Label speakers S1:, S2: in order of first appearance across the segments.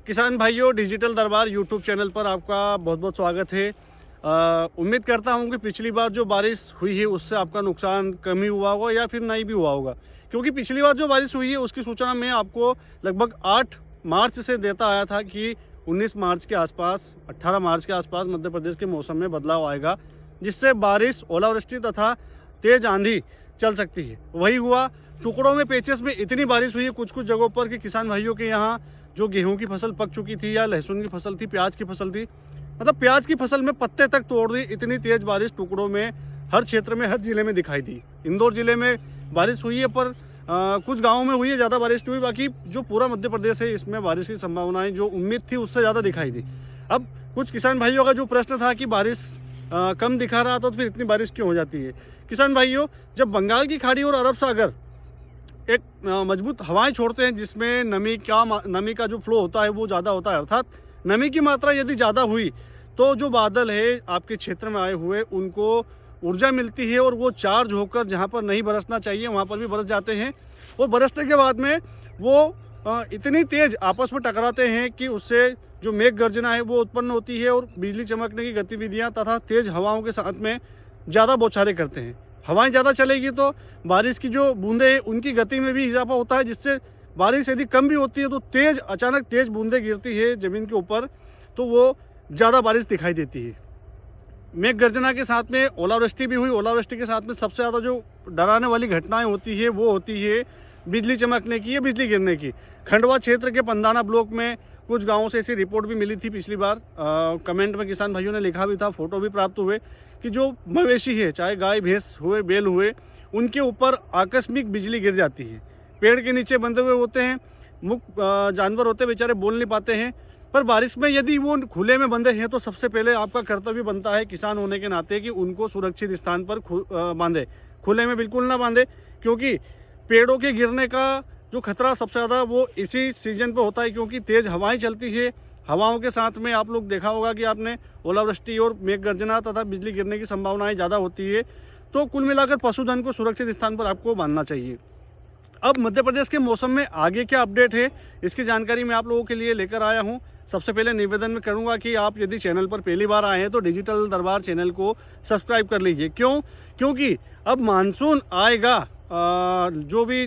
S1: किसान भाइयों, डिजिटल दरबार यूट्यूब चैनल पर आपका बहुत बहुत स्वागत है। उम्मीद करता हूं कि पिछली बार जो बारिश हुई है उससे आपका नुकसान कम ही हुआ होगा या फिर नहीं भी हुआ होगा, क्योंकि पिछली बार जो बारिश हुई है उसकी सूचना मैं आपको लगभग 8 मार्च से देता आया था कि 19 मार्च के आसपास 18 मार्च के आसपास मध्य प्रदेश के मौसम में बदलाव आएगा, जिससे बारिश, ओलावृष्टि तथा तेज आंधी चल सकती है। वही हुआ, टुकड़ों में पेचेस में इतनी बारिश हुई है कुछ कुछ जगहों पर कि किसान भाइयों के यहाँ जो गेहूं की फसल पक चुकी थी या लहसुन की फसल थी, प्याज की फसल थी, मतलब प्याज की फसल में पत्ते तक तोड़ दी। इतनी तेज बारिश टुकड़ों में हर क्षेत्र में, हर जिले में दिखाई दी। इंदौर जिले में बारिश हुई है, पर कुछ गाँवों में हुई है, ज़्यादा बारिश नहीं हुई। बाकी जो पूरा मध्य प्रदेश है इसमें बारिश की संभावनाएं जो उम्मीद थी उससे ज़्यादा दिखाई दी। अब कुछ किसान भाइयों का जो प्रश्न था कि बारिश कम दिखा रहा था तो फिर इतनी बारिश क्यों हो जाती है। किसान भाइयों, जब बंगाल की खाड़ी और अरब सागर एक मजबूत हवाएं छोड़ते हैं जिसमें नमी का जो फ्लो होता है वो ज़्यादा होता है, अर्थात नमी की मात्रा यदि ज़्यादा हुई तो जो बादल है आपके क्षेत्र में आए हुए उनको ऊर्जा मिलती है और वो चार्ज होकर जहाँ पर नहीं बरसना चाहिए वहाँ पर भी बरस जाते हैं। और बरसने के बाद में वो इतनी तेज़ आपस में टकराते हैं कि उससे जो मेघ गर्जना है वो उत्पन्न होती है और बिजली चमकने की गतिविधियाँ तथा तेज़ हवाओं के साथ में ज़्यादा बौछारें करते हैं। हवाएं ज़्यादा चलेगी तो बारिश की जो बूंदें हैं उनकी गति में भी इजाफा होता है, जिससे बारिश यदि कम भी होती है तो अचानक तेज बूंदें गिरती है ज़मीन के ऊपर तो वो ज़्यादा बारिश दिखाई देती है। मेघ गर्जना के साथ में ओलावृष्टि भी हुई। ओलावृष्टि के साथ में सबसे ज़्यादा जो डराने वाली घटनाएं होती है वो होती है बिजली चमकने की या बिजली गिरने की। खंडवा क्षेत्र के पंदाना ब्लॉक में कुछ गाँवों से ऐसी रिपोर्ट भी मिली थी पिछली बार। कमेंट में किसान भाइयों ने लिखा भी था, फोटो भी प्राप्त हुए कि जो मवेशी है, चाहे गाय भैंस हुए, बैल हुए, उनके ऊपर आकस्मिक बिजली गिर जाती है। पेड़ के नीचे बंधे हुए होते हैं, जानवर होते बेचारे, बोल नहीं पाते हैं। पर बारिश में यदि वो खुले में बंधे हैं तो सबसे पहले आपका कर्तव्य बनता है किसान होने के नाते कि उनको सुरक्षित स्थान पर बांधे, खुले में बिल्कुल ना बांधे, क्योंकि पेड़ों के गिरने का जो खतरा सबसे ज़्यादा वो इसी सीजन पे होता है, क्योंकि तेज़ हवाएं चलती है। हवाओं के साथ में आप लोग देखा होगा कि आपने ओलावृष्टि और मेघ गर्जना तथा बिजली गिरने की संभावनाएं ज़्यादा होती है। तो कुल मिलाकर पशुधन को सुरक्षित स्थान पर आपको बांधना चाहिए। अब मध्य प्रदेश के मौसम में आगे क्या अपडेट है इसकी जानकारी मैं आप लोगों के लिए लेकर आया हूँ। सबसे पहले निवेदन में करूँगा कि आप यदि चैनल पर पहली बार आए हैं तो डिजिटल दरबार चैनल को सब्सक्राइब कर लीजिए। क्योंकि अब मानसून आएगा, जो भी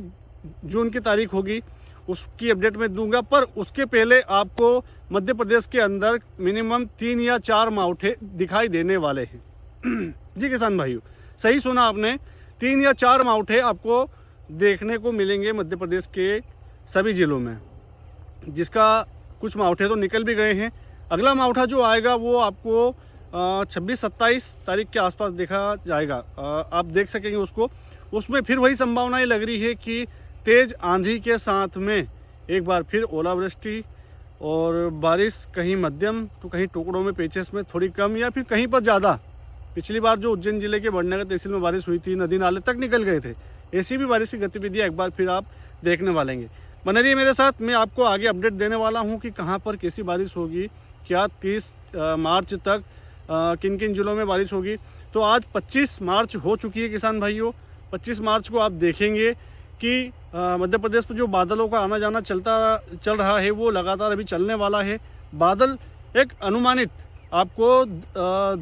S1: जून की तारीख होगी उसकी अपडेट मैं दूंगा, पर उसके पहले आपको मध्य प्रदेश के अंदर मिनिमम 3 या 4 मावठे दिखाई देने वाले हैं। जी किसान भाइयों, सही सुना आपने, 3 या 4 मावठे आपको देखने को मिलेंगे मध्य प्रदेश के सभी जिलों में, जिसका कुछ मावठे तो निकल भी गए हैं। अगला मावठा जो आएगा वो आपको 26-27 तारीख के आसपास देखा जाएगा। आप देख सकेंगे उसको। उसमें फिर वही संभावनाएं लग रही है कि तेज़ आंधी के साथ में एक बार फिर ओलावृष्टि और बारिश, कहीं मध्यम तो कहीं टुकड़ों में पेचेस में थोड़ी कम या फिर कहीं पर ज़्यादा। पिछली बार जो उज्जैन जिले के बड़नगर तहसील में बारिश हुई थी, नदी नाले तक निकल गए थे, ऐसी भी बारिश की गतिविधियाँ एक बार फिर आप देखने वाले हैं। बने रहिए मेरे साथ, मैं आपको आगे अपडेट देने वाला हूँ कि कहाँ पर कैसी बारिश होगी, क्या 30 मार्च तक किन किन जिलों में बारिश होगी। तो आज 25 मार्च हो चुकी है किसान भाइयों। 25 मार्च को आप देखेंगे कि मध्य प्रदेश पर जो बादलों का आना जाना चल रहा है वो लगातार अभी चलने वाला है। बादल एक अनुमानित आपको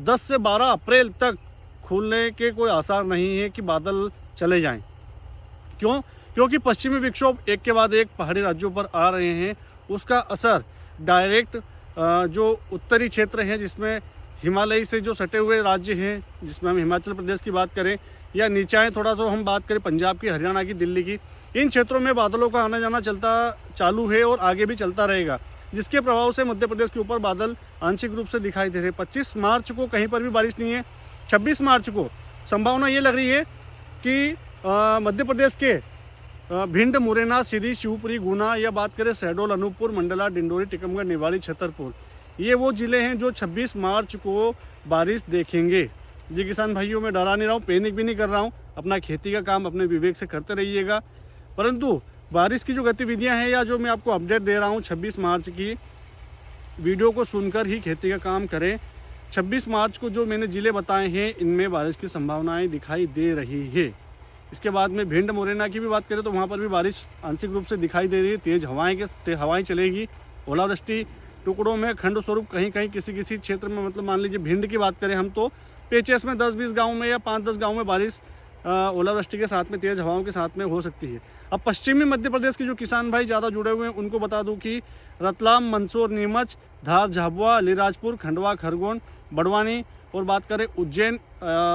S1: 10 से 12 अप्रैल तक खुलने के कोई आसार नहीं है कि बादल चले जाएं। क्योंकि पश्चिमी विक्षोभ एक के बाद एक पहाड़ी राज्यों पर आ रहे हैं। उसका असर डायरेक्ट जो उत्तरी क्षेत्र हैं जिसमें हिमालय से जो सटे हुए राज्य हैं, जिसमें हम हिमाचल प्रदेश की बात करें या नीचाएँ थोड़ा तो हम बात करें पंजाब की, हरियाणा की, दिल्ली की, इन क्षेत्रों में बादलों का आना जाना चालू है और आगे भी चलता रहेगा, जिसके प्रभाव से मध्य प्रदेश के ऊपर बादल आंशिक रूप से दिखाई दे रहे हैं। 25 मार्च को कहीं पर भी बारिश नहीं है। 26 मार्च को संभावना ये लग रही है कि मध्य प्रदेश के भिंड, मुरैना, सीधी, शिवपुरी, गुना या बात करें शहडोल, अनूपपुर, मंडला, डिंडोरी, टीकमगढ़, निवाड़ी, छतरपुर, ये वो ज़िले हैं जो 26 मार्च को बारिश देखेंगे। जी किसान भाइयों, मैं डरा नहीं रहा हूँ, पैनिक भी नहीं कर रहा हूँ। अपना खेती का काम अपने विवेक से करते रहिएगा, परंतु बारिश की जो गतिविधियाँ हैं या जो मैं आपको अपडेट दे रहा हूँ 26 मार्च की, वीडियो को सुनकर ही खेती का काम करें। 26 मार्च को जो मैंने ज़िले बताए हैं इनमें बारिश की संभावनाएं दिखाई दे रही है। इसके बाद में भिंड, मुरैना की भी बात करें तो वहाँ पर भी बारिश आंशिक रूप से दिखाई दे रही है। तेज़ हवाएं चलेगी ओलावृष्टि टुकड़ों में खंड स्वरूप कहीं कहीं किसी किसी क्षेत्र में, मतलब मान लीजिए भिंड की बात करें हम तो पेचेस में 10-20 गाँव में या 5-10 गाँव में बारिश ओलावृष्टि के साथ में तेज़ हवाओं के साथ में हो सकती है। अब पश्चिमी मध्य प्रदेश के जो किसान भाई ज़्यादा जुड़े हुए हैं उनको बता दूं कि रतलाम, मंदसौर, नीमच, धार, झाबुआ, अलीराजपुर, खंडवा, खरगोन, बड़वानी और बात करें उज्जैन,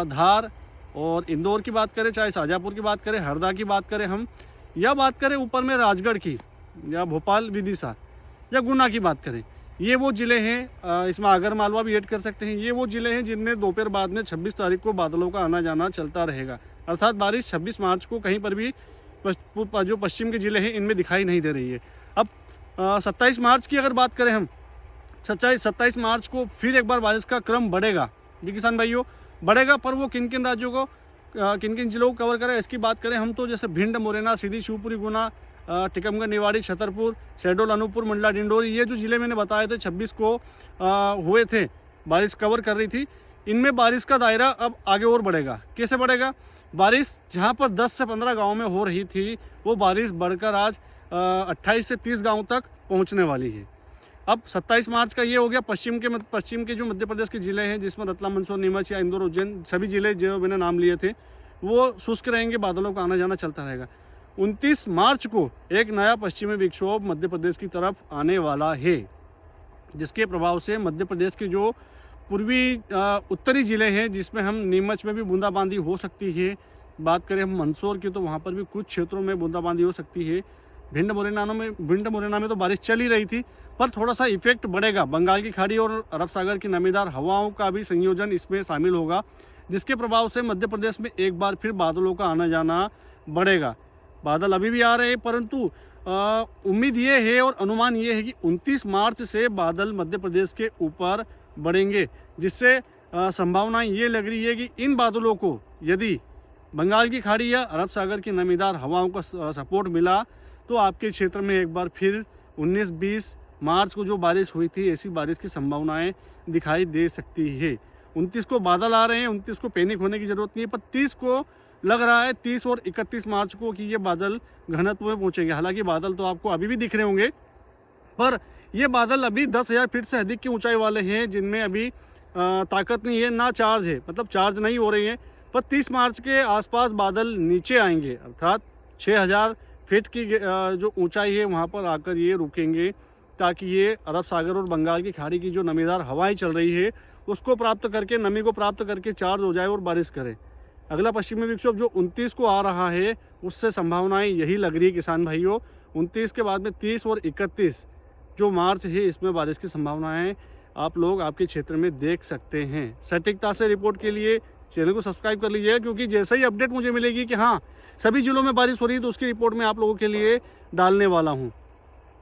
S1: धार और इंदौर की बात करें, चाहे शाजापुर की बात करें, हरदा की बात करें हम, या बात करें ऊपर में राजगढ़ की या भोपाल, विदिशा या गुना की बात करें, ये वो ज़िले हैं, इसमें आगर मालवा भी ऐड कर सकते हैं, ये वो ज़िले हैं जिनमें दोपहर बाद में 26 तारीख को बादलों का आना जाना चलता रहेगा। अर्थात बारिश 26 मार्च को कहीं पर भी जो पश्चिम के ज़िले हैं इनमें दिखाई नहीं दे रही है। अब 27 मार्च की अगर बात करें हम, 27 मार्च को फिर एक बार बारिश का क्रम बढ़ेगा जी किसान भाइयों, बढ़ेगा, पर वो किन किन राज्यों को किन किन जिलों को कवर करें इसकी बात करें हम तो जैसे भिंड, मुरैना, सीधी, शिवपुरी, गुना, टीकमगढ़, निवाड़ी, छतरपुर, शहडोल, अनूपपुर, मंडला, डिंडोरी, ये जो ज़िले मैंने बताए थे 26 को हुए थे बारिश कवर कर रही थी, इनमें बारिश का दायरा अब आगे और बढ़ेगा। कैसे बढ़ेगा? बारिश जहाँ पर 10 से 15 गाँव में हो रही थी वो बारिश बढ़कर आज 28 से 30 गाँव तक पहुँचने वाली है। अब 27 मार्च का ये हो गया पश्चिम के जो मध्य प्रदेश के ज़िले हैं जिसमें रतलाम, मंदसौर, नीमच या इंदौर, उज्जैन सभी ज़िले जो मैंने नाम लिए थे वो शुष्क रहेंगे, बादलों का आना जाना चलता रहेगा। 29 मार्च को एक नया पश्चिमी विक्षोभ मध्य प्रदेश की तरफ आने वाला है, जिसके प्रभाव से मध्य प्रदेश के जो पूर्वी उत्तरी ज़िले हैं जिसमें हम नीमच में भी बूंदाबांदी हो सकती है, बात करें हम मंदसौर की तो वहाँ पर भी कुछ क्षेत्रों में बूंदाबांदी हो सकती है। भिंड मुरैना में तो बारिश चल ही रही थी, पर थोड़ा सा इफेक्ट बढ़ेगा। बंगाल की खाड़ी और अरब सागर की नमीदार हवाओं का भी संयोजन इसमें शामिल होगा, जिसके प्रभाव से मध्य प्रदेश में एक बार फिर बादलों का आना जाना बढ़ेगा। बादल अभी भी आ रहे हैं, परंतु उम्मीद ये है और अनुमान ये है कि 29 मार्च से बादल मध्य प्रदेश के ऊपर बढ़ेंगे, जिससे संभावना ये लग रही है कि इन बादलों को यदि बंगाल की खाड़ी या अरब सागर की नमीदार हवाओं का सपोर्ट मिला तो आपके क्षेत्र में एक बार फिर 19-20 मार्च को जो बारिश हुई थी ऐसी बारिश की संभावनाएं दिखाई दे सकती है। 29 को बादल आ रहे हैं, 29 को पैनिक होने की ज़रूरत नहीं है, पर 30 को लग रहा है 30 और 31 मार्च को कि ये बादल घनत्व में पहुँचेंगे। हालांकि बादल तो आपको अभी भी दिख रहे होंगे, पर ये बादल अभी 10,000 फीट से अधिक की ऊंचाई वाले हैं जिनमें अभी ताकत नहीं है, ना चार्ज है, मतलब चार्ज नहीं हो रही है। पर 30 मार्च के आसपास बादल नीचे आएंगे, अर्थात 6,000 फीट की जो ऊंचाई है वहाँ पर आकर ये रुकेंगे, ताकि ये अरब सागर और बंगाल की खाड़ी की जो नमीदार हवाएं चल रही है उसको प्राप्त करके, नमी को प्राप्त करके चार्ज हो जाए और बारिश करे। अगला पश्चिमी विक्षोभ जो 29 को आ रहा है उससे संभावनाएं यही लग रही है किसान भाइयों। 29 के बाद में 30 और 31 जो मार्च है इसमें बारिश की संभावनाएं आप लोग आपके क्षेत्र में देख सकते हैं। सटीकता से रिपोर्ट के लिए चैनल को सब्सक्राइब कर लीजिएगा, क्योंकि जैसे ही अपडेट मुझे मिलेगी कि हाँ सभी जिलों में बारिश हो रही है तो उसकी रिपोर्ट मैं आप लोगों के लिए डालने वाला हूँ।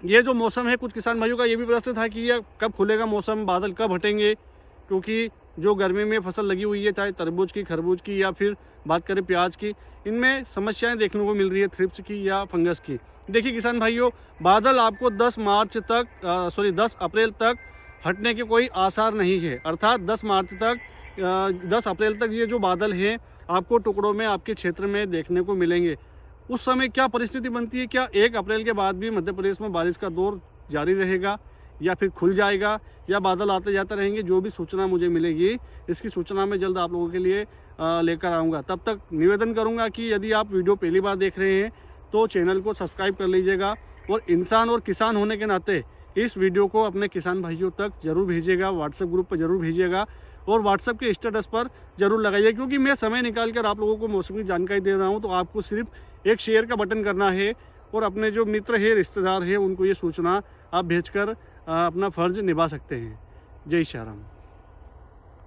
S1: ये जो मौसम है, कुछ किसान भाइयों का ये भी प्रश्न था कि यह कब खुलेगा मौसम, बादल कब हटेंगे, क्योंकि जो गर्मी में फसल लगी हुई है चाहे तरबूज की, खरबूज की या फिर बात करें प्याज की, इनमें समस्याएं देखने को मिल रही है थ्रिप्स की या फंगस की। देखिए किसान भाइयों, बादल आपको 10 अप्रैल तक हटने के कोई आसार नहीं है, अर्थात 10 अप्रैल तक ये जो बादल हैं आपको टुकड़ों में आपके क्षेत्र में देखने को मिलेंगे। उस समय क्या परिस्थिति बनती है, क्या 1 अप्रैल के बाद भी मध्य प्रदेश में बारिश का दौर जारी रहेगा या फिर खुल जाएगा या बादल आते जाते रहेंगे, जो भी सूचना मुझे मिलेगी इसकी सूचना मैं जल्द आप लोगों के लिए लेकर आऊँगा। तब तक निवेदन करूँगा कि यदि आप वीडियो पहली बार देख रहे हैं तो चैनल को सब्सक्राइब कर लीजिएगा, और इंसान और किसान होने के नाते इस वीडियो को अपने किसान भाइयों तक जरूर भेजिएगा, व्हाट्सएप ग्रुप पर जरूर भेजिएगा और व्हाट्सएप के स्टेटस पर जरूर लगाइए, क्योंकि मैं समय निकाल कर आप लोगों को मौसम की जानकारी दे रहा हूँ। तो आपको सिर्फ एक शेयर का बटन करना है और अपने जो मित्र है, रिश्तेदार है, उनको ये सूचना आप भेजकर अपना फ़र्ज निभा सकते हैं। जय श्री राम।